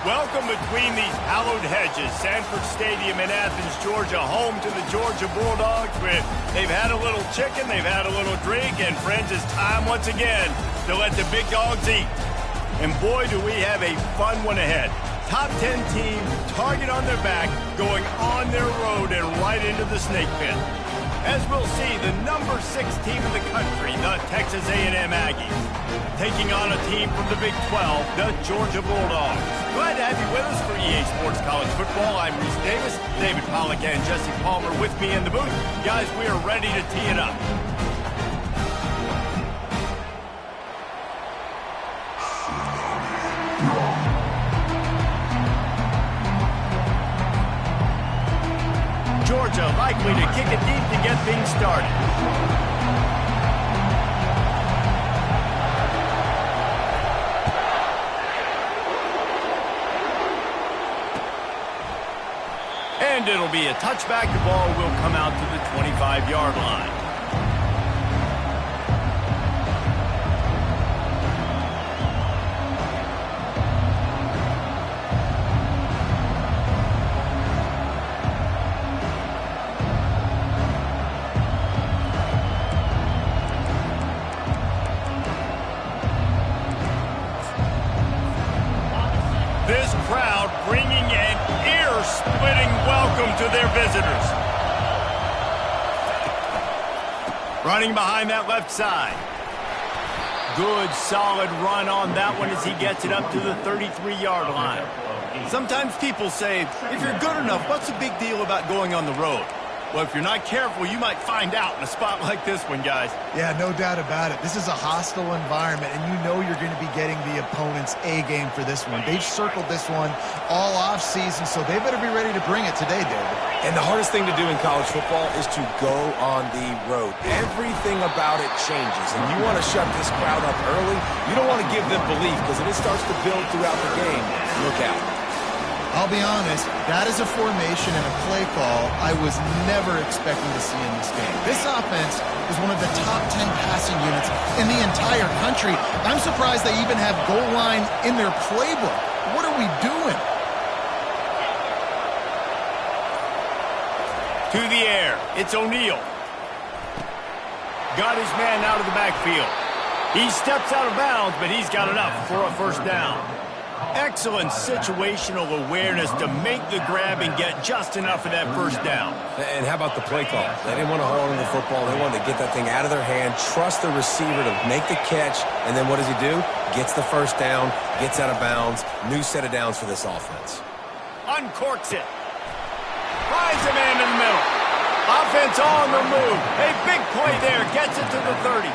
Welcome between these hallowed hedges. Sanford Stadium in Athens, Georgia, home to the Georgia Bulldogs. They've had a little chicken, they've had a little drink, and friends, it's time once again to let the big dogs eat. And boy, do we have a fun one ahead. Top 10 team, target on their back, going on their road and right into the snake pit. As we'll see, the number 6 team in the country, the Texas A&M Aggies, taking on a team from the Big 12, the Georgia Bulldogs. Glad to have you with us for EA Sports College Football. I'm Reese Davis, David Pollack and Jesse Palmer with me in the booth. Guys, we are ready to tee it up. Georgia likely to kick it deep to get things started. And it'll be a touchback. The ball will come out to the 25-yard line. This crowd bringing an ear-splitting welcome to their visitors. Running behind that left side. Good, solid run on that one as he gets it up to the 33-yard line. Sometimes people say, if you're good enough, what's the big deal about going on the road? Well, if you're not careful, you might find out in a spot like this one, guys. Yeah, no doubt about it. This is a hostile environment, and you know you're going to be getting the opponent's A game for this one. They've circled this one all offseason, so they better be ready to bring it today, David. And the hardest thing to do in college football is to go on the road. Everything about it changes, and you want to shut this crowd up early. You don't want to give them belief, because if it starts to build throughout the game, look out. I'll be honest, that is a formation and a play call I was never expecting to see in this game. This offense is one of the top 10 passing units in the entire country. I'm surprised they even have goal line in their playbook. What are we doing? To the air, it's O'Neal. Got his man out of the backfield. He steps out of bounds, but he's got enough for a first down. Excellent situational awareness to make the grab and get just enough of that first down. And how about the play call? They didn't want to hold on to the football. They wanted to get that thing out of their hand, trust the receiver to make the catch, and then what does he do? Gets the first down, gets out of bounds. New set of downs for this offense. Uncorks it. Finds a man in the middle. Offense on the move. A big play there. Gets it to the 30.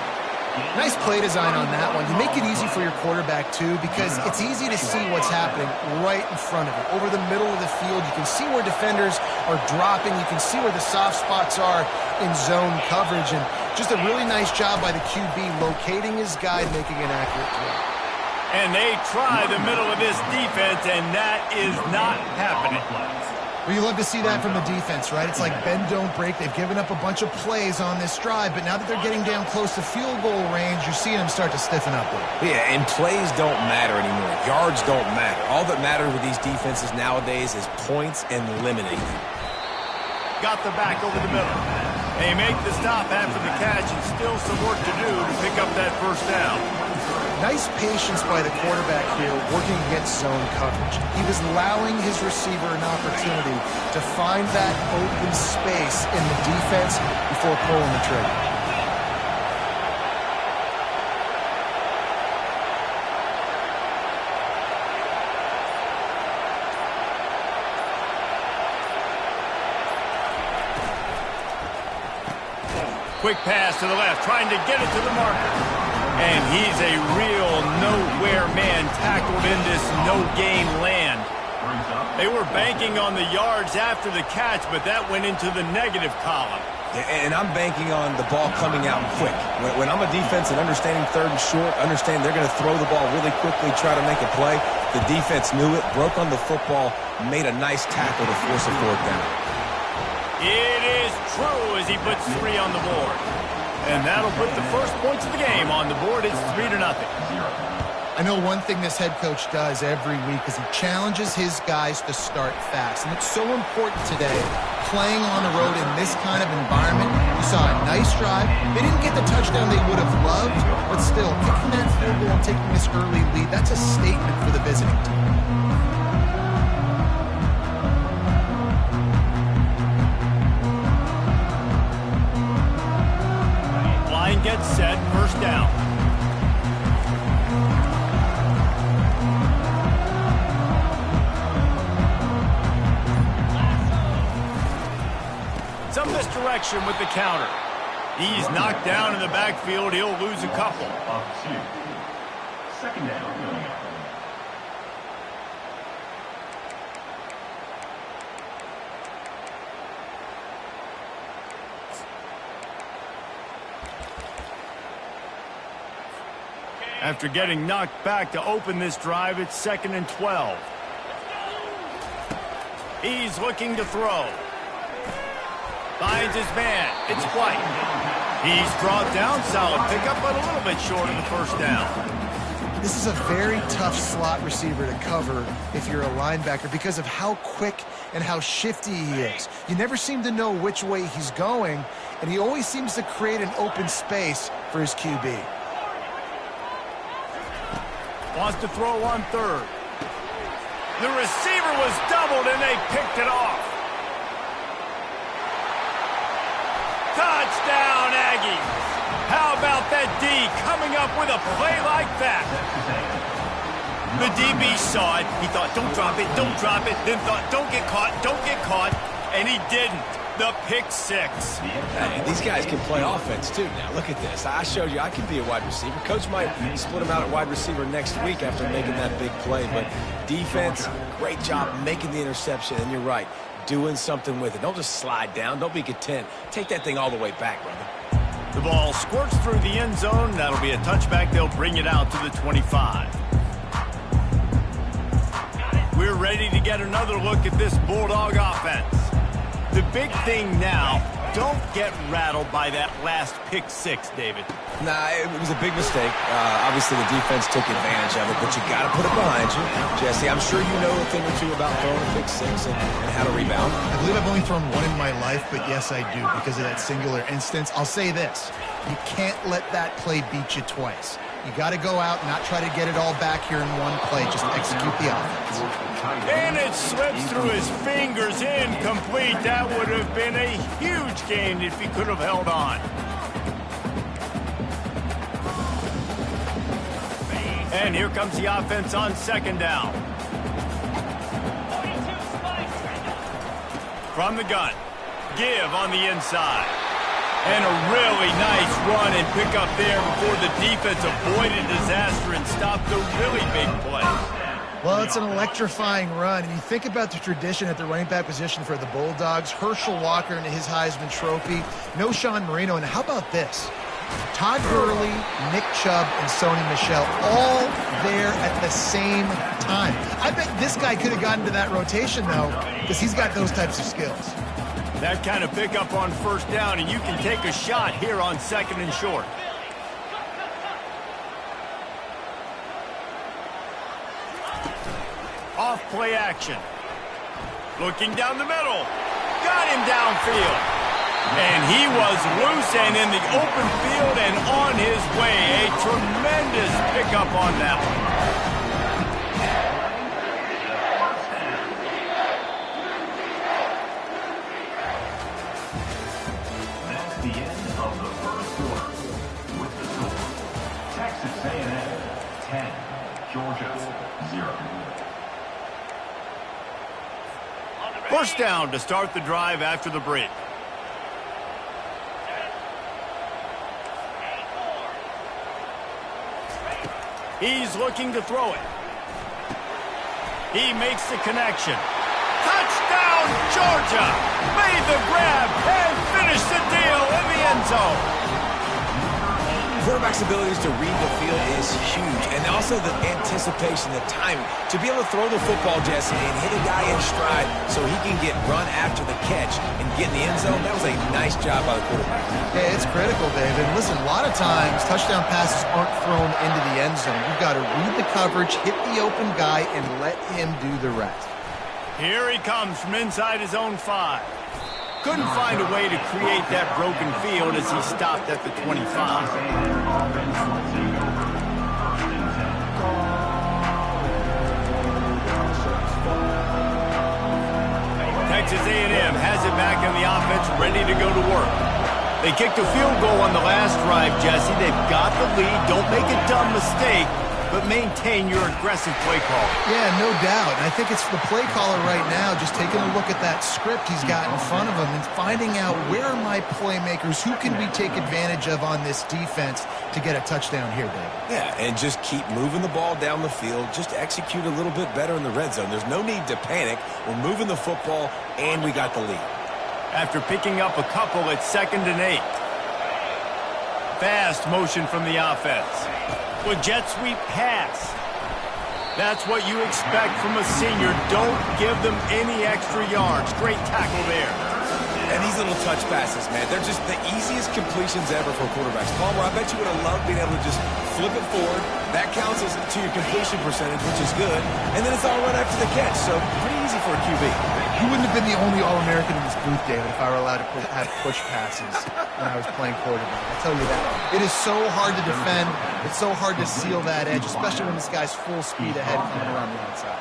Nice play design on that one. You make it easy for your quarterback, too, because it's easy to see what's happening right in front of you. Over the middle of the field, you can see where defenders are dropping. You can see where the soft spots are in zone coverage. And just a really nice job by the QB locating his guy, making an accurate throw. And they try the middle of this defense, and that is not happening. Well, you love to see that from the defense, right? It's like bend, don't break. They've given up a bunch of plays on this drive, but now that they're getting down close to field goal range, you're seeing them start to stiffen up there. Yeah, and plays don't matter anymore. Yards don't matter. All that matters with these defenses nowadays is points and limiting them. Got the back over the middle. They make the stop after the catch, and still some work to do to pick up that first down. Nice patience by the quarterback here, working against zone coverage. He was allowing his receiver an opportunity to find that open space in the defense before pulling the trigger. Quick pass to the left, trying to get it to the marker. And he's a real nowhere man tackled in this no-gain land. They were banking on the yards after the catch, but that went into the negative column. And I'm banking on the ball coming out quick. When I'm a defense and understanding third and short, understand they're going to throw the ball really quickly, try to make a play. The defense knew it, broke on the football, made a nice tackle to force a fourth down. It is true as he puts 3 on the board. And that'll put the first points of the game on the board. It's 3-0. I know one thing this head coach does every week is he challenges his guys to start fast. And it's so important today, playing on the road in this kind of environment. You saw a nice drive. They didn't get the touchdown they would have loved, but still, kicking that field goal and taking this early lead, that's a statement for the visiting team. Line gets set, first down. Some misdirection with the counter. He's knocked down in the backfield. He'll lose a couple. Second down. After getting knocked back to open this drive, it's 2nd and 12. He's looking to throw. Finds his man. It's White. He's brought down. Solid pickup, but a little bit short of the first down. This is a very tough slot receiver to cover if you're a linebacker because of how quick and how shifty he is. You never seem to know which way he's going, and he always seems to create an open space for his QB. Wants to throw on third. The receiver was doubled, and they picked it off. Touchdown, Aggies! How about that D coming up with a play like that? The DB saw it. He thought, don't drop it, don't drop it. Then thought, don't get caught, and he didn't. The pick six. Hey, these guys can play offense, too. Now, look at this. I showed you I can be a wide receiver. Coach might split him out at wide receiver next week after making that big play. But defense, great job making the interception. And you're right, doing something with it. Don't just slide down. Don't be content. Take that thing all the way back, brother. The ball squirts through the end zone. That'll be a touchback. They'll bring it out to the 25. We're ready to get another look at this Bulldog offense. The big thing now, don't get rattled by that last pick six, David. Nah, it was a big mistake. Obviously, the defense took advantage of it, but you got to put it behind you. Jesse, I'm sure you know a thing or two about throwing a pick six and how to rebound. I believe I've only thrown one in my life, but yes, I do because of that singular instance. I'll say this. You can't let that play beat you twice. You got to go out and not try to get it all back here in one play. Just execute the offense. And it slips through his fingers, incomplete. That would have been a huge gain if he could have held on. And here comes the offense on second down. From the gun, give on the inside. And a really nice run and pick up there before the defense avoided disaster and stopped a really big play. Well, it's an electrifying run, and you think about the tradition at the running back position for the Bulldogs. Herschel Walker and his Heisman Trophy. No Sean Marino, and how about this? Todd Gurley, Nick Chubb, and Sony Michel all there at the same time. I bet this guy could have gotten to that rotation, though, because he's got those types of skills. That kind of pickup on first down, and you can take a shot here on second and short. Off play action. Looking down the middle. Got him downfield. And he was loose and in the open field and on his way. A tremendous pickup on that one. That's the end of the first quarter. With the score, Texas A&M 10, Georgia 0. First down to start the drive after the break. He's looking to throw it. He makes the connection. Touchdown, Georgia! Made the grab and finished the deal in the end zone. quarterback's abilities to read the field is huge, and also the anticipation, the timing. To be able to throw the football, Jesse, and hit a guy in stride so he can get run after the catch and get in the end zone, that was a nice job by the quarterback. Yeah, it's critical, Dave. And listen, a lot of times touchdown passes aren't thrown into the end zone. You've got to read the coverage, hit the open guy, and let him do the rest. Here he comes from inside his own 5. Couldn't find a way to create that broken field as he stopped at the 25. Texas A&M has it back in the offense, ready to go to work. They kicked a field goal on the last drive, Jesse. They've got the lead. Don't make a dumb mistake, but maintain your aggressive play call. Yeah, no doubt. And I think it's the play caller right now just taking a look at that script he's got in front of him and finding out where are my playmakers, who can we take advantage of on this defense to get a touchdown here, David. Yeah, and just keep moving the ball down the field. Just execute a little bit better in the red zone. There's no need to panic. We're moving the football, and we got the lead. After picking up a couple, it's 2nd and 8. Fast motion from the offense. With jet sweep pass. That's what you expect from a senior. Don't give them any extra yards. Great tackle there. And these little touch passes, man, they're just the easiest completions ever for quarterbacks. Palmer, I bet you would have loved being able to just flip it forward. That counts as to your completion percentage, which is good. And then it's all run after the catch, so pretty easy for a QB. You wouldn't have been the only All-American in this booth, David, if I were allowed to have push passes when I was playing quarterback. I'll tell you that. It is so hard to defend. It's so hard to seal that edge, especially when this guy's full speed ahead coming around the outside.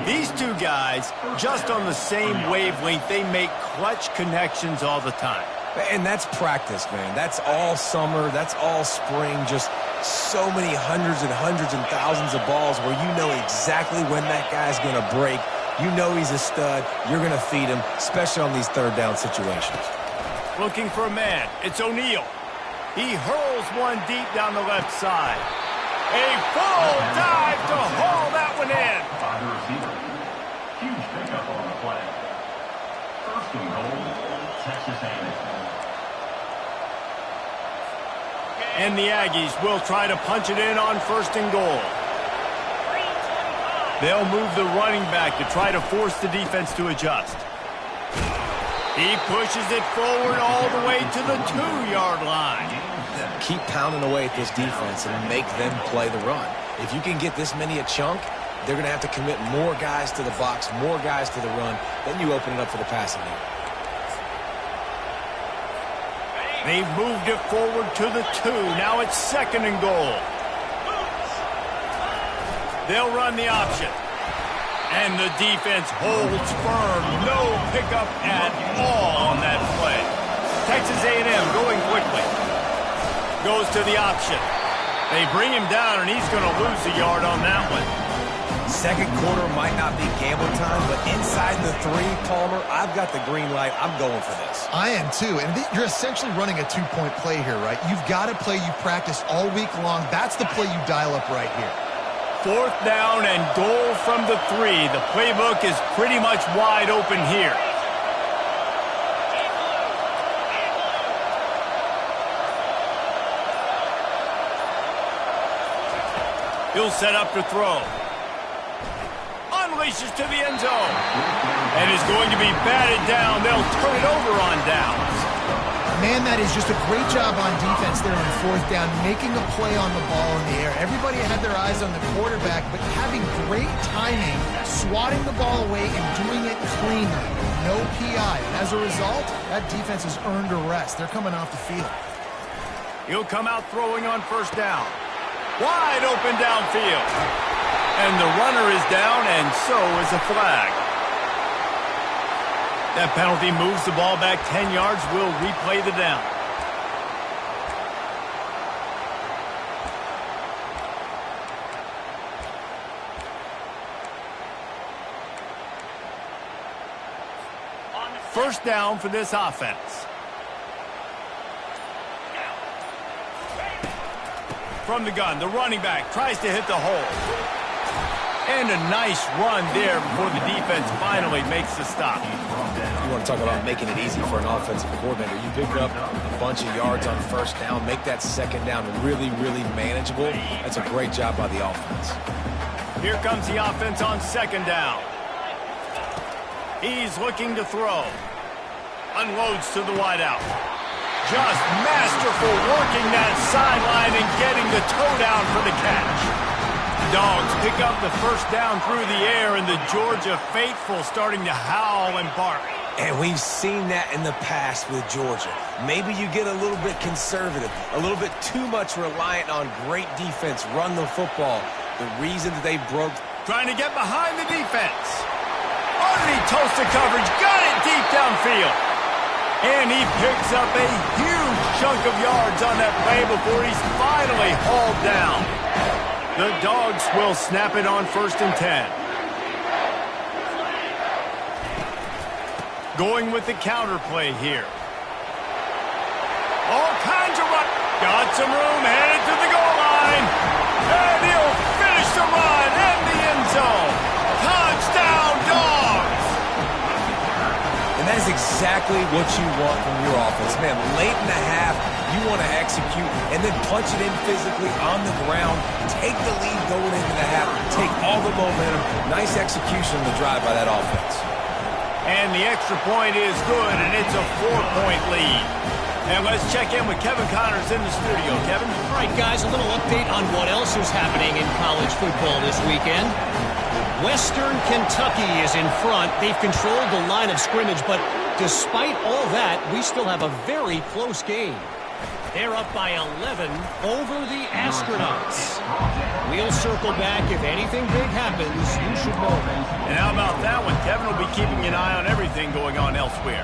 These two guys, just on the same wavelength, they make clutch connections all the time. And that's practice, man. That's all summer. That's all spring. Just so many hundreds and thousands of balls where you know exactly when that guy's going to break. You know he's a stud. You're going to feed him, especially on these third down situations. Looking for a man. It's O'Neal. He hurls one deep down the left side. A full dive to haul that one in. By the receiver. Huge pickup on the play. 1st and goal, Texas A&M. And the Aggies will try to punch it in on 1st and goal. They'll move the running back to try to force the defense to adjust. He pushes it forward all the way to the 2-yard line. Keep pounding away at this defense and make them play the run. If you can get this many a chunk, they're going to have to commit more guys to the box, more guys to the run. Then you open it up for the passing game. They've moved it forward to the 2. Now it's 2nd and goal. They'll run the option. And the defense holds firm. No pickup at all on that play. Texas A&M going quickly. Goes to the option. They bring him down, and he's going to lose a yard on that one. Second quarter might not be gamble time, but inside the 3, Palmer, I've got the green light. I'm going for this. I am too, and you're essentially running a 2-point play here, right? You've got a play you practice all week long. That's the play you dial up right here. 4th down and goal from the 3. The playbook is pretty much wide open here. He'll set up to throw. Unleashes to the end zone. And is going to be batted down. They'll turn it over on downs. Man, that is just a great job on defense there on 4th down, making a play on the ball in the air. Everybody had their eyes on the quarterback, but having great timing, swatting the ball away and doing it cleanly. No PI. And as a result, that defense has earned a rest. They're coming off the field. He'll come out throwing on 1st down. Wide open downfield. And the runner is down, and so is a flag. That penalty moves the ball back 10 yards. We'll replay the down. First down for this offense. From the gun, the running back tries to hit the hole. And a nice run there before the defense finally makes the stop. You want to talk about making it easy for an offensive coordinator. You pick up a bunch of yards on first down, make that second down really, really manageable. That's a great job by the offense. Here comes the offense on second down. He's looking to throw. Unloads to the wideout. Just masterful working that sideline and getting the toe down for the catch. Dogs pick up the first down through the air, and the Georgia faithful starting to howl and bark. And we've seen that in the past with Georgia. Maybe you get a little bit conservative, a little bit too much reliant on great defense, run the football. The reason that they broke... Trying to get behind the defense. Underneath toasted coverage, got it deep downfield. And he picks up a huge chunk of yards on that play before he's finally hauled down. The Dogs will snap it on 1st and 10. Going with the counter play here. All kinds of run. Got some room, headed to the goal line. And he'll finish the run in the end zone. Touchdown, Dogs! And that is exactly what you want from your offense. Man, late in the half, you want to execute and then punch it in physically on the ground. Take the lead going into the half. Take all the momentum. Nice execution on the drive by that offense. And the extra point is good, and it's a 4-point lead. And let's check in with Kevin Connors in the studio. Kevin? All right, guys, a little update on what else is happening in college football this weekend. Western Kentucky is in front. They've controlled the line of scrimmage, but despite all that, we still have a very close game. They're up by 11 over the Astronauts. We'll circle back. If anything big happens, you should know that. And how about that one? Kevin will be keeping an eye on everything going on elsewhere.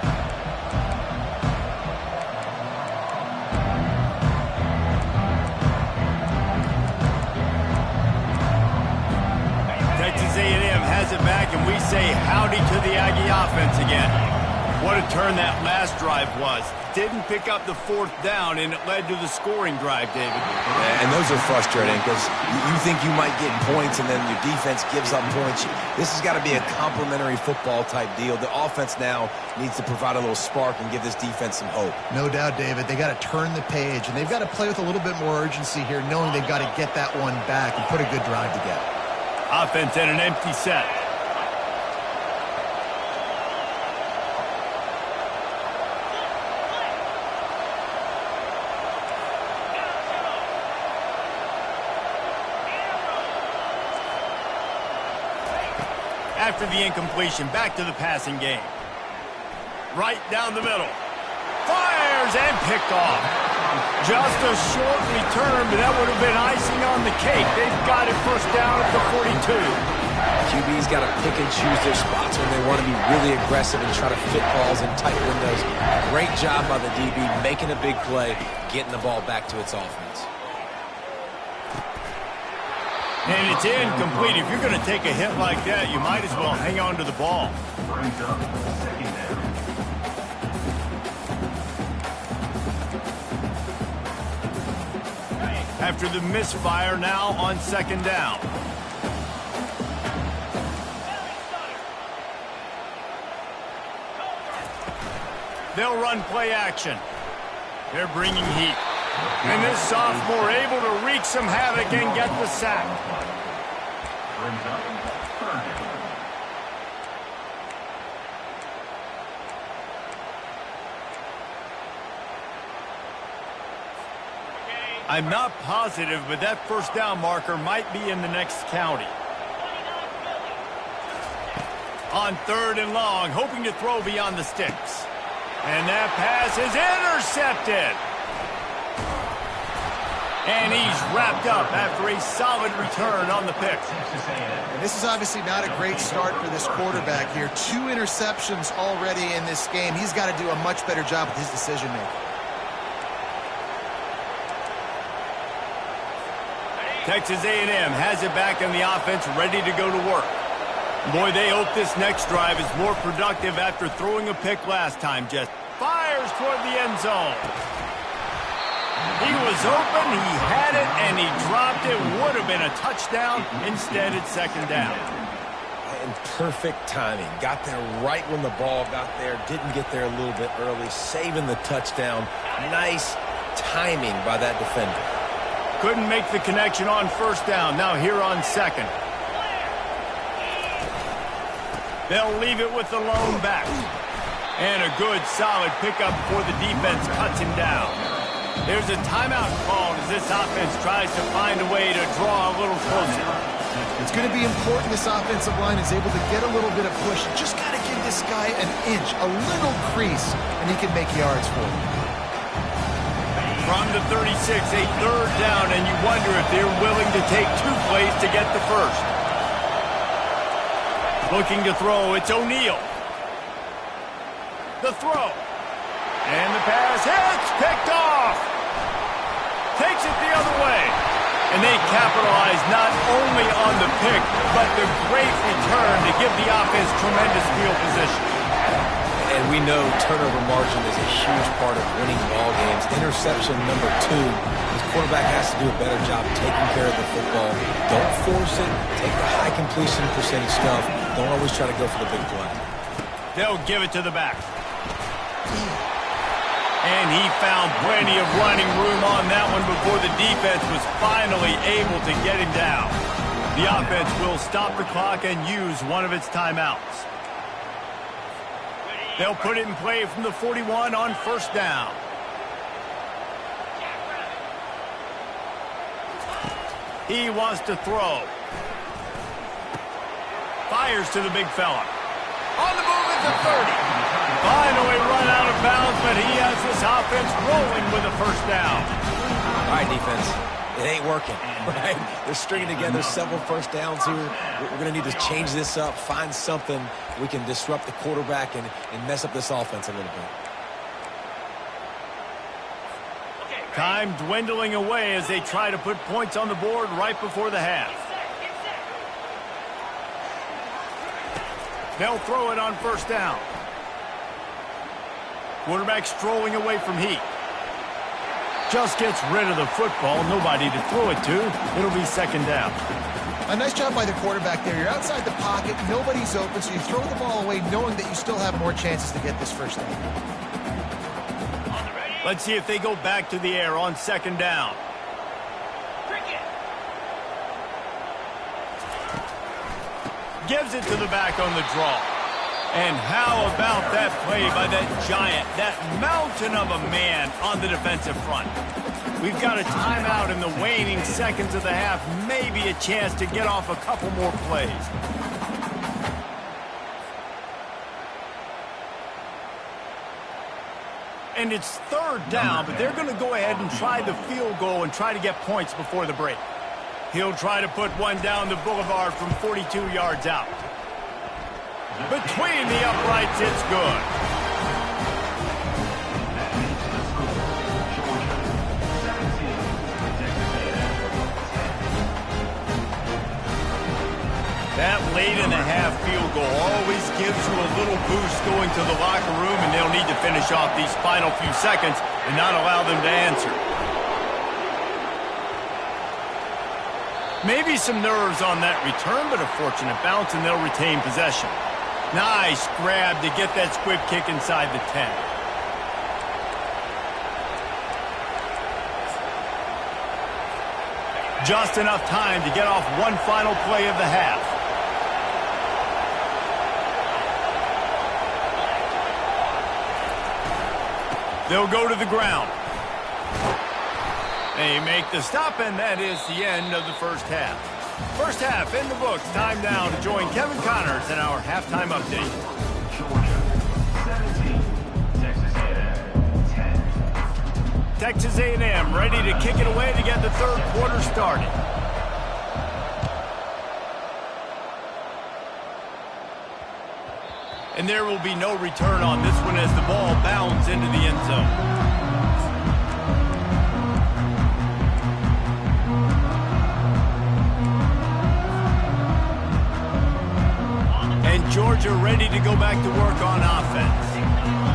Texas A&M has it back, and we say howdy to the Aggie offense again. What a turn that last drive was. Didn't pick up the 4th down, and it led to the scoring drive, David. And those are frustrating because you think you might get points and then your defense gives up points. This has got to be a complementary football type deal. The offense now needs to provide a little spark and give this defense some hope. No doubt, David. They got to turn the page, and they've got to play with a little bit more urgency here, knowing they've got to get that one back and put a good drive together. Offense in an empty set. After the incompletion, back to the passing game. Right down the middle. Fires and picked off. Just a short return, but that would have been icing on the cake. They've got it first down at the 42. QB's got to pick and choose their spots when they want to be really aggressive and try to fit balls in tight windows. Great job by the DB, making a big play, getting the ball back to its offense. And it's incomplete. If you're going to take a hit like that, you might as well hang on to the ball. Brings up 2nd down. After the misfire, now on 2nd down. They'll run play action. They're bringing heat. And this sophomore able to wreak some havoc and get the sack. Brings up 3rd down. I'm not positive, but that first down marker might be in the next county. On 3rd and long, hoping to throw beyond the sticks. And that pass is intercepted. And he's wrapped up after a solid return on the pick. And this is obviously not a great start for this quarterback here. 2 interceptions already in this game. He's got to do a much better job with his decision-making. Texas A&M has it back in the offense, ready to go to work. Boy, they hope this next drive is more productive after throwing a pick last time. Just fires toward the end zone. He was open, he had it, and he dropped it. Would have been a touchdown. Instead, it's second down. And perfect timing. Got there right when the ball got there. Didn't get there a little bit early. Saving the touchdown. Nice timing by that defender. Couldn't make the connection on first down. Now here on second. They'll leave it with the lone back. And a good, solid pickup before the defense cuts him down. There's a timeout called as this offense tries to find a way to draw a little closer. It's going to be important this offensive line is able to get a little bit of push. Just got to give this guy an inch, a little crease, and he can make yards for him. From the 36, a third down, and you wonder if they're willing to take 2 plays to get the first. Looking to throw, it's O'Neal. The throw. And the pass hits, picked off. Takes it the other way. And they capitalize not only on the pick, but the great return to give the offense tremendous field position. And we know turnover margin is a huge part of winning ball games. Interception number 2. His quarterback has to do a better job taking care of the football. Don't force it. Take the high completion percentage stuff. Don't always try to go for the big play. They'll give it to the back. And he found plenty of running room on that one before the defense was finally able to get him down. The offense will stop the clock and use one of its timeouts. They'll put it in play from the 41 on first down. He wants to throw. Fires to the big fella. On the move at the 30. Finally run out of bounds, but he has this offense rolling with a first down. All right, defense. It ain't working, right? They're stringing together several first downs here. We're going to need to change this up, find something we can disrupt the quarterback and mess up this offense a little bit. Time dwindling away as they try to put points on the board right before the half. They'll throw it on first down. Quarterback strolling away from heat. Just gets rid of the football. Nobody to throw it to. It'll be second down. A nice job by the quarterback there. You're outside the pocket. Nobody's open, so you throw the ball away knowing that you still have more chances to get this first down. Let's see if they go back to the air on second down. Gives it to the back on the draw. And how about that play by that giant, that mountain of a man on the defensive front? We've got a timeout in the waning seconds of the half. Maybe a chance to get off a couple more plays. And it's third down, but they're going to go ahead and try the field goal and try to get points before the break. He'll try to put one down the boulevard from 42 yards out. Between the uprights, it's good. That late in the half field goal always gives you a little boost going to the locker room, and they'll need to finish off these final few seconds and not allow them to answer. Maybe some nerves on that return, but a fortunate bounce, and they'll retain possession. Nice grab to get that squib kick inside the 10. Just enough time to get off one final play of the half. They'll go to the ground. They make the stop, and that is the end of the first half. First half in the books. Time now to join Kevin Connors in our halftime update. Georgia 17, Texas A&M 10. Texas A&M ready to kick it away to get the third quarter started. And there will be no return on this one as the ball bounds into the end zone. And Georgia ready to go back to work on offense.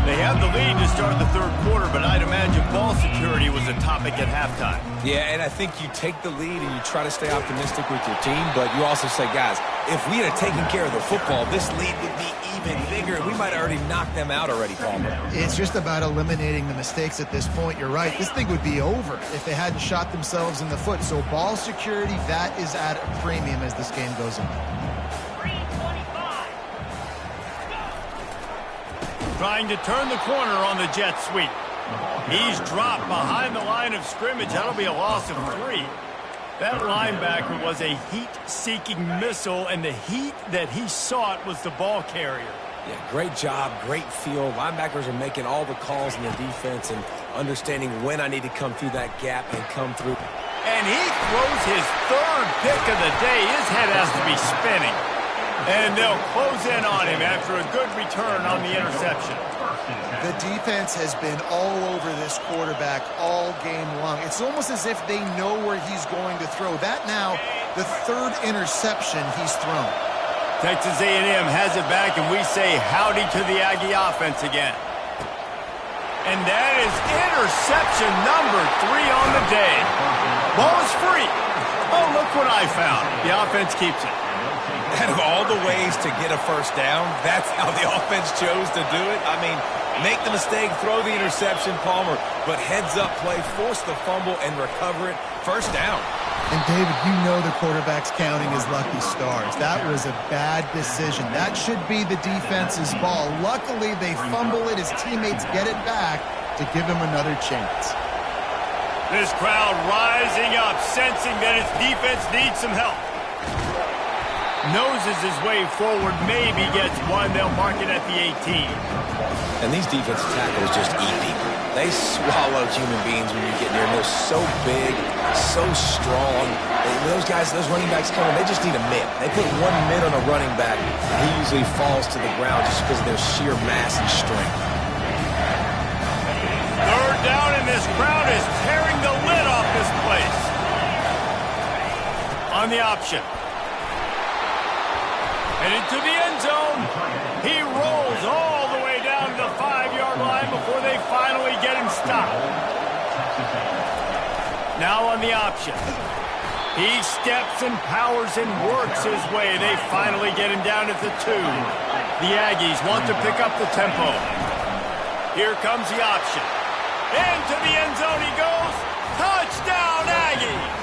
They have the lead to start the third quarter, but I'd imagine ball security was a topic at halftime. Yeah, and I think you take the lead and you try to stay optimistic with your team, but you also say, guys, if we had taken care of the football, this lead would be even bigger. We might have already knocked them out already, Palmer. It's just about eliminating the mistakes at this point. You're right. This thing would be over if they hadn't shot themselves in the foot. So ball security, that is at a premium as this game goes on. Trying to turn the corner on the jet sweep. He's dropped behind the line of scrimmage. That'll be a loss of 3. That linebacker was a heat-seeking missile, and the heat that he sought was the ball carrier. Yeah, great job, great feel. Linebackers are making all the calls in the defense and understanding when I need to come through that gap and come through. And he throws his 3rd pick of the day. His head has to be spinning. And they'll close in on him after a good return on the interception. The defense has been all over this quarterback all game long. It's almost as if they know where he's going to throw. That now, the 3rd interception he's thrown. Texas A&M has it back, and we say howdy to the Aggie offense again. And that is interception number 3 on the day. Ball is free. Oh, look what I found. The offense keeps it. Out of all the ways to get a first down, that's how the offense chose to do it. I mean, make the mistake, throw the interception, Palmer, but heads-up play, force the fumble, and recover it. First down. And, David, you know the quarterback's counting his lucky stars. That was a bad decision. That should be the defense's ball. Luckily, they fumble it. His teammates get it back to give him another chance. This crowd rising up, sensing that his defense needs some help. Noses his way forward, maybe gets one. They'll mark it at the 18. And these defensive tackles just eat people. They swallow human beings when you get near them. They're so big, so strong. Those guys, those running backs coming, they just need a mid. They put one mid on a running back, and he usually falls to the ground just because of their sheer mass and strength. 3rd down, and this crowd is tearing the lid off this place. On the option. And into the end zone. He rolls all the way down to the 5-yard line before they finally get him stopped. Now on the option. He steps and powers and works his way. They finally get him down at the 2. The Aggies want to pick up the tempo. Here comes the option. Into the end zone he goes. Touchdown, Aggies!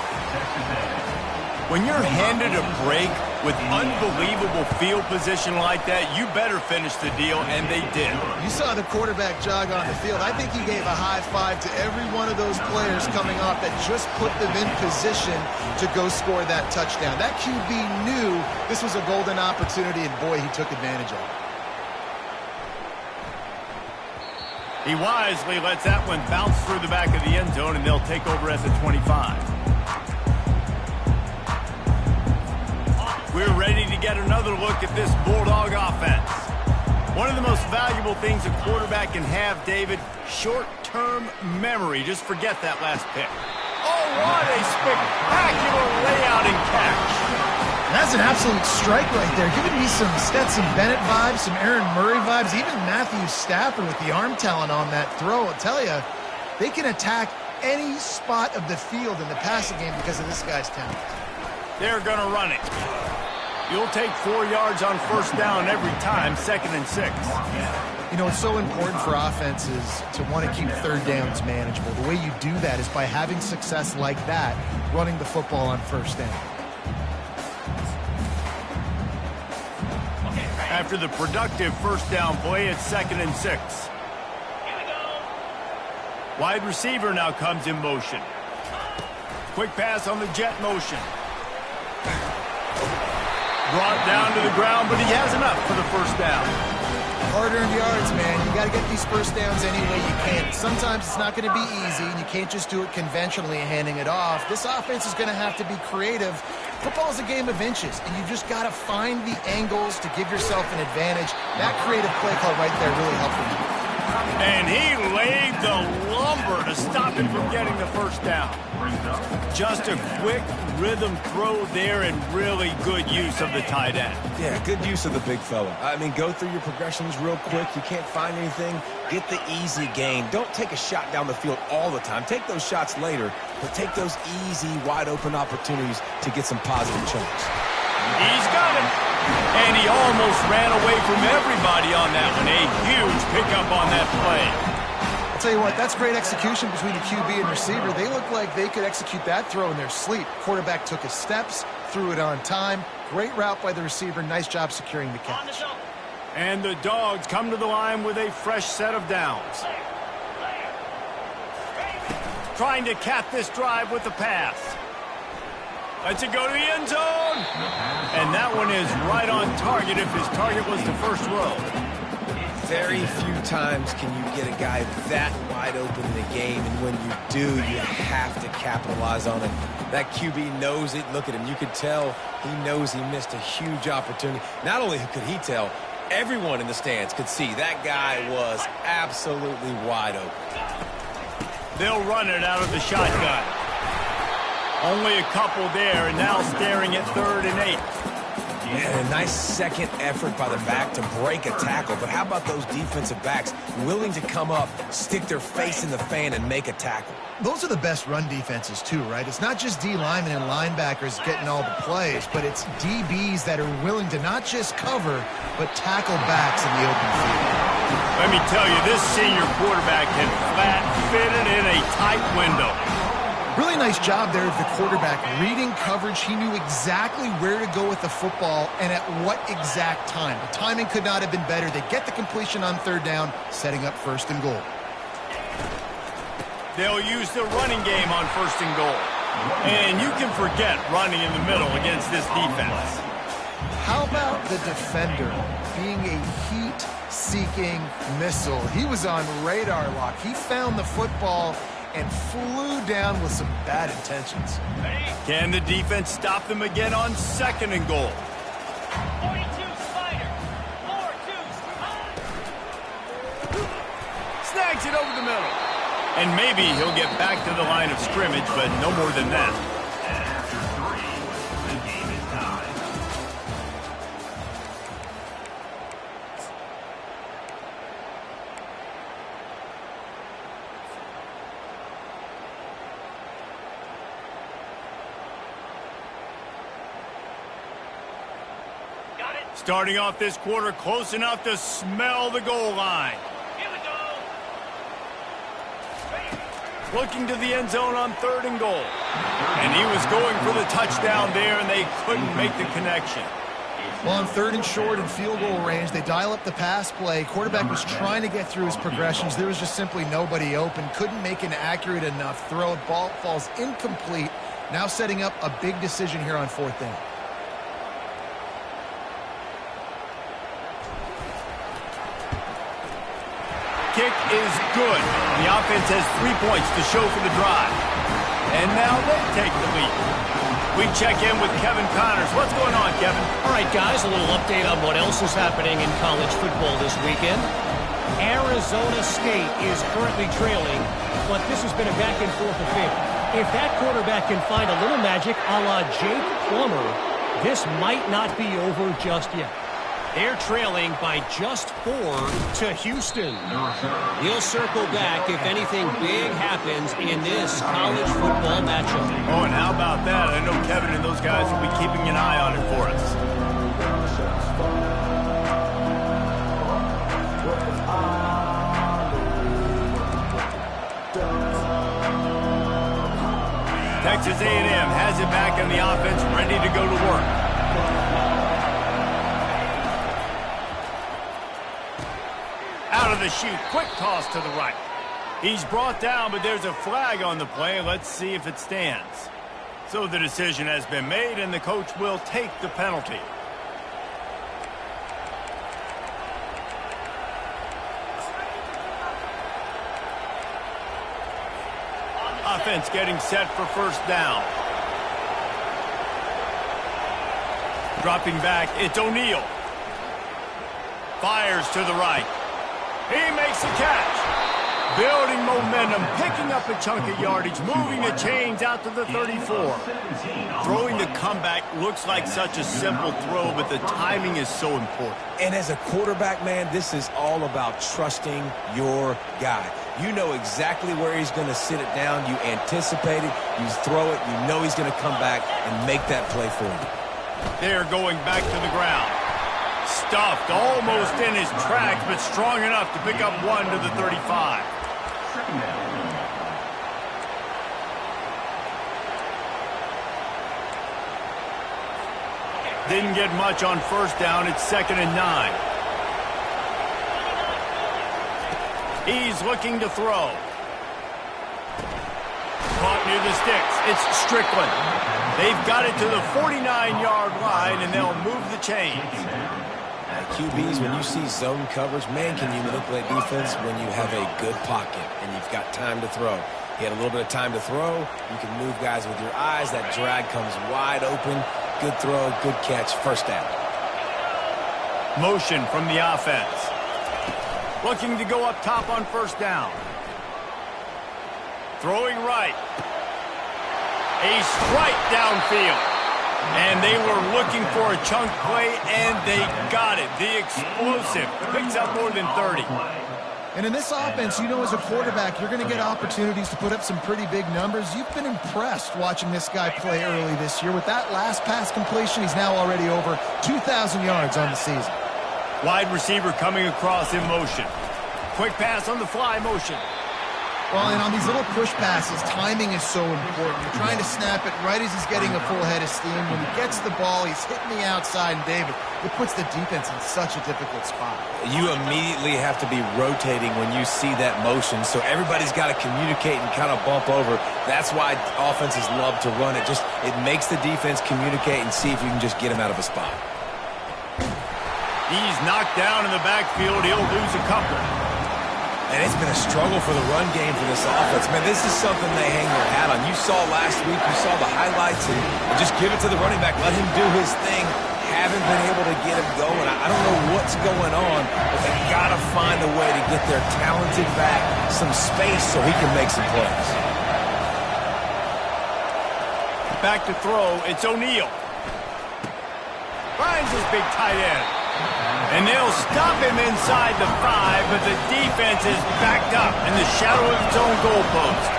When you're handed a break with unbelievable field position like that, you better finish the deal, and they did. You saw the quarterback jog on the field. I think he gave a high five to every one of those players coming off that just put them in position to go score that touchdown. That QB knew this was a golden opportunity, and boy, he took advantage of it. He wisely lets that one bounce through the back of the end zone, and they'll take over at the 25. We're ready to get another look at this Bulldog offense. One of the most valuable things a quarterback can have, David, short-term memory. Just forget that last pick. Oh, what a spectacular layout and catch. That's an absolute strike right there. Giving me some Stetson Bennett vibes, some Aaron Murray vibes, even Matthew Stafford with the arm talent on that throw. I'll tell you, they can attack any spot of the field in the passing game because of this guy's talent. They're going to run it. You'll take 4 yards on first down every time, 2nd and 6. You know, it's so important for offenses to want to keep 3rd downs manageable. The way you do that is by having success like that, running the football on first down. After the productive first down play, it's 2nd and 6. Wide receiver now comes in motion. Quick pass on the jet motion. Brought down to the ground, but he has enough for the first down. Hard-earned yards, man. You got to get these first downs any way you can. Sometimes it's not going to be easy, and you can't just do it conventionally handing it off. This offense is going to have to be creative. Football is a game of inches, and you've just got to find the angles to give yourself an advantage. That creative play call right there really helped them. And he laid the lumber to stop him from getting the first down. Just a quick rhythm throw there and really good use of the tight end. Yeah, good use of the big fella. I mean, go through your progressions real quick. You can't find anything. Get the easy gain. Don't take a shot down the field all the time. Take those shots later, but take those easy, wide-open opportunities to get some positive chunks. He's got it. And he almost ran away from everybody on that one. A huge pickup on that play. I'll tell you what, that's great execution between the QB and receiver. They look like they could execute that throw in their sleep. Quarterback took his steps, threw it on time. Great route by the receiver. Nice job securing the catch. And the Dogs come to the line with a fresh set of downs. Trying to cap this drive with the pass. Lets it go to the end zone. And that one is right on target if his target was the first row. Very few times can you get a guy that wide open in the game, and when you do, you have to capitalize on it. That QB knows it. Look at him. You could tell he knows he missed a huge opportunity. Not only could he tell, everyone in the stands could see that guy was absolutely wide open. They'll run it out of the shotgun. Only a couple there, and now staring at 3rd and 8. And a nice second effort by the back to break a tackle. But how about those defensive backs willing to come up, stick their face in the fan, and make a tackle? Those are the best run defenses, too, right? It's not just D linemen and linebackers getting all the plays, but it's DBs that are willing to not just cover, but tackle backs in the open field. Let me tell you, this senior quarterback can flat fit it in a tight window. Really nice job there of the quarterback. Reading coverage, he knew exactly where to go with the football and at what exact time. The timing could not have been better. They get the completion on 3rd down, setting up 1st and goal. They'll use the running game on 1st and goal. And you can forget running in the middle against this defense. How about the defender being a heat-seeking missile? He was on radar lock. He found the football and flew down with some bad intentions. Can the defense stop them again on 2nd and goal? 42 Spider. 4-2. Snags it over the middle. And maybe he'll get back to the line of scrimmage, but no more than that. And after 3, the game is tied. Starting off this quarter close enough to smell the goal line. Here we go. Looking to the end zone on 3rd and goal. And he was going for the touchdown there, and they couldn't make the connection. Well, on 3rd and short and field goal range, they dial up the pass play. Quarterback was trying to get through his progressions. There was just simply nobody open. Couldn't make an accurate enough throw. Ball falls incomplete. Now setting up a big decision here on 4th down. Kick is good. The offense has 3 points to show for the drive. And now they take the lead. We check in with Kevin Connors. What's going on, Kevin? All right, guys, a little update on what else is happening in college football this weekend. Arizona State is currently trailing, but this has been a back-and-forth affair. If that quarterback can find a little magic a la Jake Plummer, this might not be over just yet. They're trailing by just 4 to Houston. We'll circle back if anything big happens in this college football matchup. Oh, and how about that? I know Kevin and those guys will be keeping an eye on it for us. Texas A&M has it back on the offense, ready to go to work. Out of the chute, quick toss to the right. He's brought down, but there's a flag on the play. Let's see if it stands. So the decision has been made, and the coach will take the penalty. Offense getting set for 1st down. Dropping back, it's O'Neal. Fires to the right. He makes the catch. Building momentum, picking up a chunk of yardage, moving the chains out to the 34. Throwing the comeback looks like such a simple throw, but the timing is so important. And as a quarterback, man, this is all about trusting your guy. You know exactly where he's going to sit it down. You anticipate it. You throw it. You know he's going to come back and make that play for you. They're going back to the ground. Stuffed almost in his tracks, but strong enough to pick up one to the 35. Didn't get much on first down. It's 2nd and 9. He's looking to throw. Caught near the sticks. It's Strickland. They've got it to the 49-yard line, and they'll move the chains. QBs, when you see zone coverage, man, can you manipulate defense when you have a good pocket and you've got time to throw. You had a little bit of time to throw. You can move guys with your eyes. That drag comes wide open. Good throw, good catch, first down. Motion from the offense. Looking to go up top on first down. Throwing right. A strike downfield. And they were looking for a chunk play, and they got it. The explosive picks up more than 30. And in this offense, you know, as a quarterback, you're going to get opportunities to put up some pretty big numbers. You've been impressed watching this guy play early this year. With that last pass completion, he's now already over 2,000 yards on the season. Wide receiver coming across in motion. Quick pass on the fly motion. Well, and on these little push passes, timing is so important. You're trying to snap it right as he's getting a full head of steam. When he gets the ball, he's hitting the outside, and David, it puts the defense in such a difficult spot. You immediately have to be rotating when you see that motion, so everybody's got to communicate and kind of bump over. That's why offenses love to run it. It makes the defense communicate and see if you can just get him out of a spot. He's knocked down in the backfield. He'll lose a couple. And it's been a struggle for the run game for this offense. Man, this is something they hang their hat on. You saw last week, you saw the highlights, and just give it to the running back. Let him do his thing. Haven't been able to get him going. I don't know what's going on, but they got to find a way to get their talented back some space so he can make some plays. Back to throw, it's O'Neal. Finds his big tight end. And they'll stop him inside the 5, but the defense is backed up in the shadow of its own goalpost.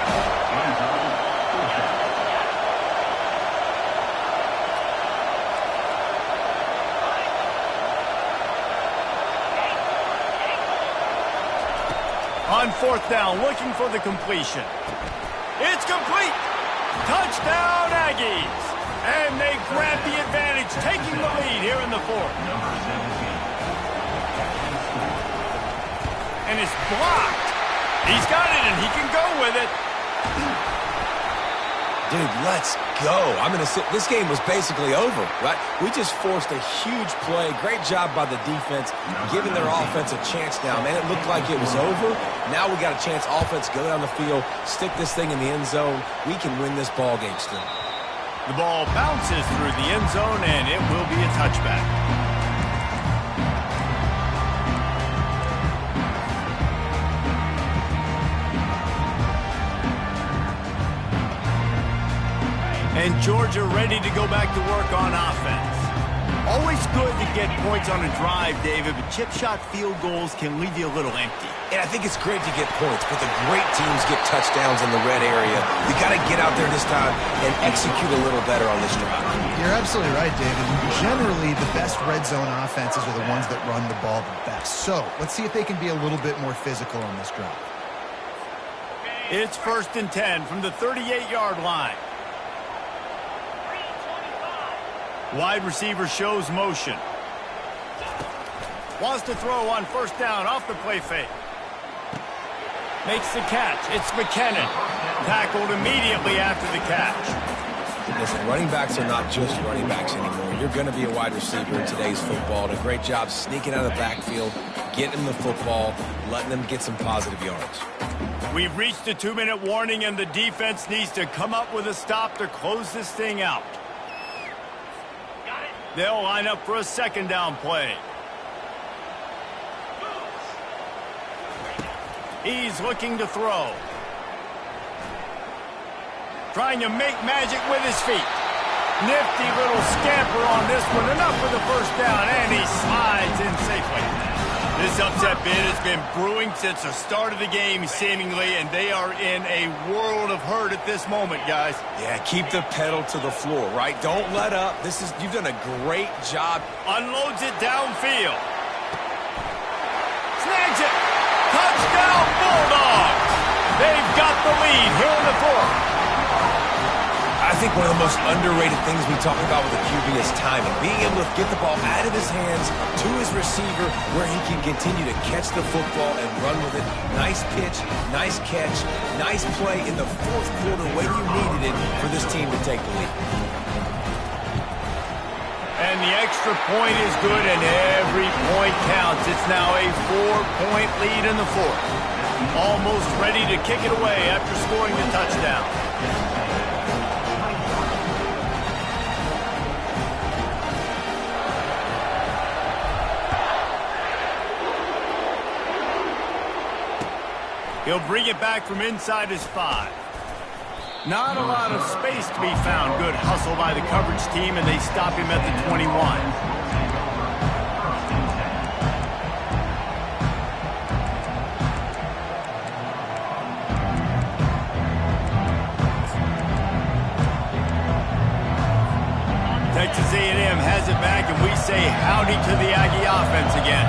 On fourth down, looking for the completion. It's complete. Touchdown, Aggies. And they grab the advantage, taking the lead here in the fourth. And it's blocked. He's got it, and he can go with it. Dude, let's go. This game was basically over, right? We just forced a huge play. Great job by the defense, giving their offense a chance now. Man, it looked like it was over. Now we got a chance. Offense, go down the field, stick this thing in the end zone. We can win this ball game still. The ball bounces through the end zone, and it will be a touchback. And Georgia ready to go back to work on offense. Always good to get points on a drive, David, but chip shot field goals can leave you a little empty. And I think it's great to get points, but the great teams get touchdowns in the red area. You got to get out there this time and execute a little better on this drive. You're absolutely right, David. Generally, the best red zone offenses are the ones that run the ball the best. So let's see if they can be a little bit more physical on this drive. It's 1st and 10 from the 38-yard line. Wide receiver shows motion. Wants to throw on first down off the play fake. Makes the catch. It's McKinnon. Tackled immediately after the catch. Listen, running backs are not just running backs anymore. You're going to be a wide receiver in today's football. And a great job sneaking out of the backfield, getting them the football, letting them get some positive yards. We've reached a 2-minute warning, and the defense needs to come up with a stop to close this thing out. They'll line up for a 2nd down play. He's looking to throw. Trying to make magic with his feet. Nifty little scamper on this one. Enough for the first down, and he slides in safely. This upset bid has been brewing since the start of the game, seemingly, and they are in a world of hurt at this moment, guys. Yeah, keep the pedal to the floor, right? Don't let up. You've done a great job. Unloads it downfield. Snags it. Touchdown, Bulldogs. They've got the lead here in the fourth. I think one of the most underrated things we talk about with the QB is timing. Being able to get the ball out of his hands to his receiver where he can continue to catch the football and run with it. Nice pitch, nice catch, nice play in the fourth quarter when you needed it for this team to take the lead. And the extra point is good, and every point counts. It's now a 4-point lead in the fourth. Almost ready to kick it away after scoring the touchdown. He'll bring it back from inside his 5. Not a lot of space to be found. Good hustle by the coverage team, and they stop him at the 21. Texas A&M has it back, and we say howdy to the Aggie offense again.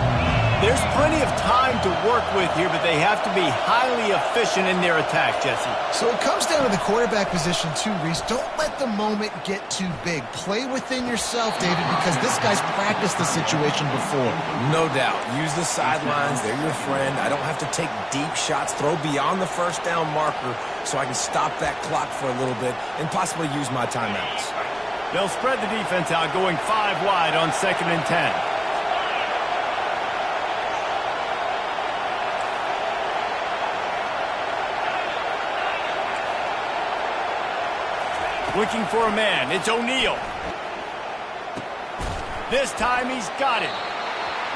There's plenty of time to work with here, but they have to be highly efficient in their attack, Jesse. So it comes down to the quarterback position too, Reese. Don't let the moment get too big. Play within yourself, David, because this guy's practiced the situation before. No doubt. Use the sidelines. They're your friend. I don't have to take deep shots. Throw beyond the first down marker so I can stop that clock for a little bit and possibly use my timeouts. They'll spread the defense out, going 5 wide on 2nd and 10. Looking for a man. It's O'Neal. This time he's got it.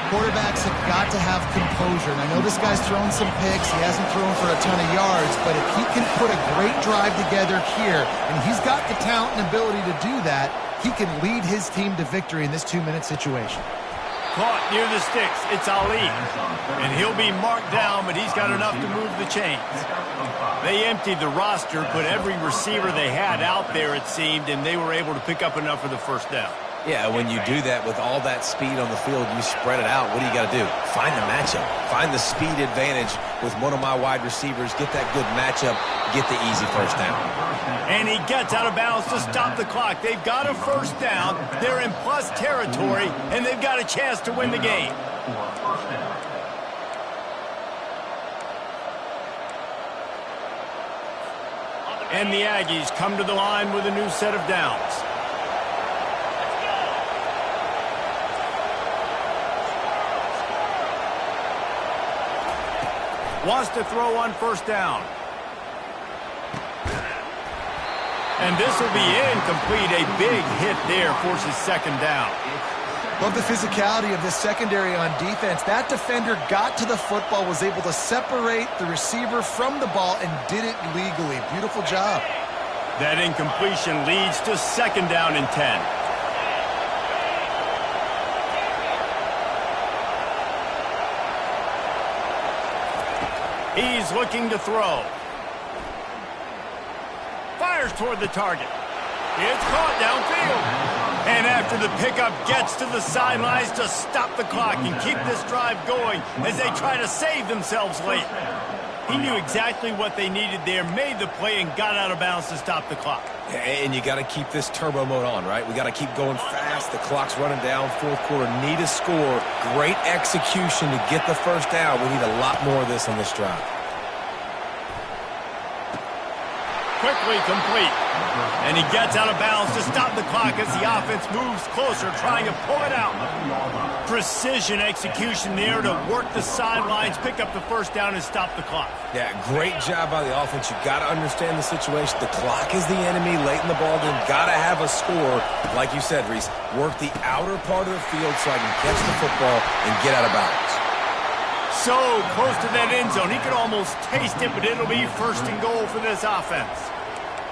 Quarterbacks have got to have composure. And I know this guy's thrown some picks. He hasn't thrown for a ton of yards. But if he can put a great drive together here, and he's got the talent and ability to do that, he can lead his team to victory in this 2-minute situation. Caught near the sticks. It's Ali. And he'll be marked down, but he's got enough to move the chains. They emptied the roster, put every receiver they had out there, it seemed, and they were able to pick up enough for the first down. Yeah, when you do that with all that speed on the field, you spread it out. What do you got to do? Find the matchup. Find the speed advantage with one of my wide receivers. Get that good matchup. Get the easy first down. And he gets out of bounds to stop the clock. They've got a first down. They're in plus territory, and they've got a chance to win the game. And the Aggies come to the line with a new set of downs. Wants to throw on first down. And this will be incomplete. A big hit there forces 2nd down. Love the physicality of this secondary on defense. That defender got to the football, was able to separate the receiver from the ball, and did it legally. Beautiful job. That incompletion leads to 2nd down and 10. He's looking to throw. Fires toward the target. It's caught downfield. And after the pickup, gets to the sidelines to stop the clock and keep this drive going as they try to save themselves late. He knew exactly what they needed there, made the play, and got out of bounds to stop the clock. And you got to keep this turbo mode on, right? We got to keep going fast. The clock's running down. Fourth quarter, need a score. Great execution to get the first down. We need a lot more of this on this drive. Quickly complete. And he gets out of bounds to stop the clock as the offense moves closer, trying to pull it out. Precision execution there to work the sidelines, pick up the first down, and stop the clock. Yeah, great job by the offense. You got to understand the situation. The clock is the enemy late in the ball game. Got to have a score. Like you said, Reese, work the outer part of the field so I can catch the football and get out of bounds. So close to that end zone. He could almost taste it, but it'll be first and goal for this offense.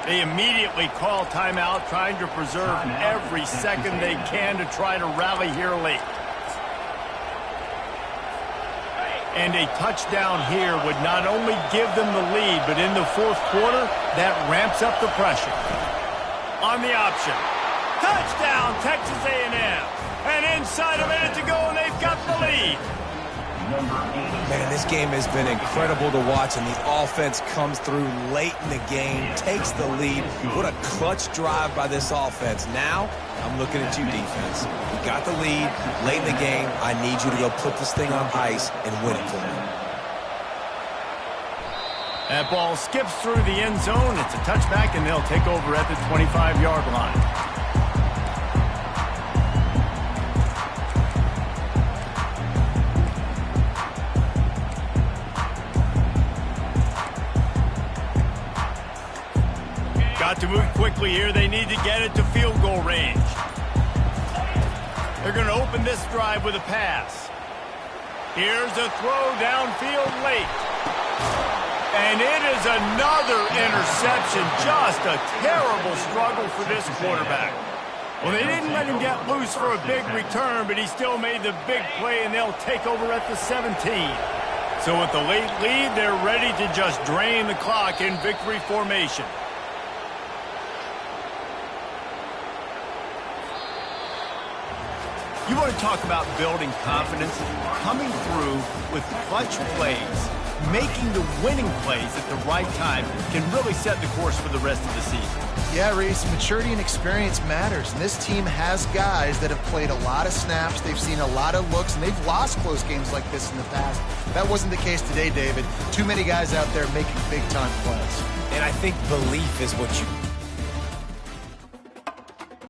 They immediately call timeout, trying to preserve every second they can to try to rally here late. And a touchdown here would not only give them the lead, but in the fourth quarter, that ramps up the pressure. On the option. Touchdown, Texas A&M. And inside a minute to go, and they've got the lead. Man, this game has been incredible to watch, and the offense comes through late in the game, takes the lead. What a clutch drive by this offense. Now, I'm looking at you, defense. You got the lead late in the game. I need you to go put this thing on ice and win it for me. That ball skips through the end zone. It's a touchback, and they'll take over at the 25-yard line. Got to move quickly here. They need to get it to field goal range. They're going to open this drive with a pass. Here's a throw downfield late. And it is another interception. Just a terrible struggle for this quarterback. Well, they didn't let him get loose for a big return, but he still made the big play, and they'll take over at the 17. So with the late lead, they're ready to just drain the clock in victory formation. You want to talk about building confidence? Coming through with clutch plays, making the winning plays at the right time can really set the course for the rest of the season. Yeah, Reese, maturity and experience matters. And this team has guys that have played a lot of snaps. They've seen a lot of looks, and they've lost close games like this in the past. That wasn't the case today, David. Too many guys out there making big-time plays. And I think belief is what you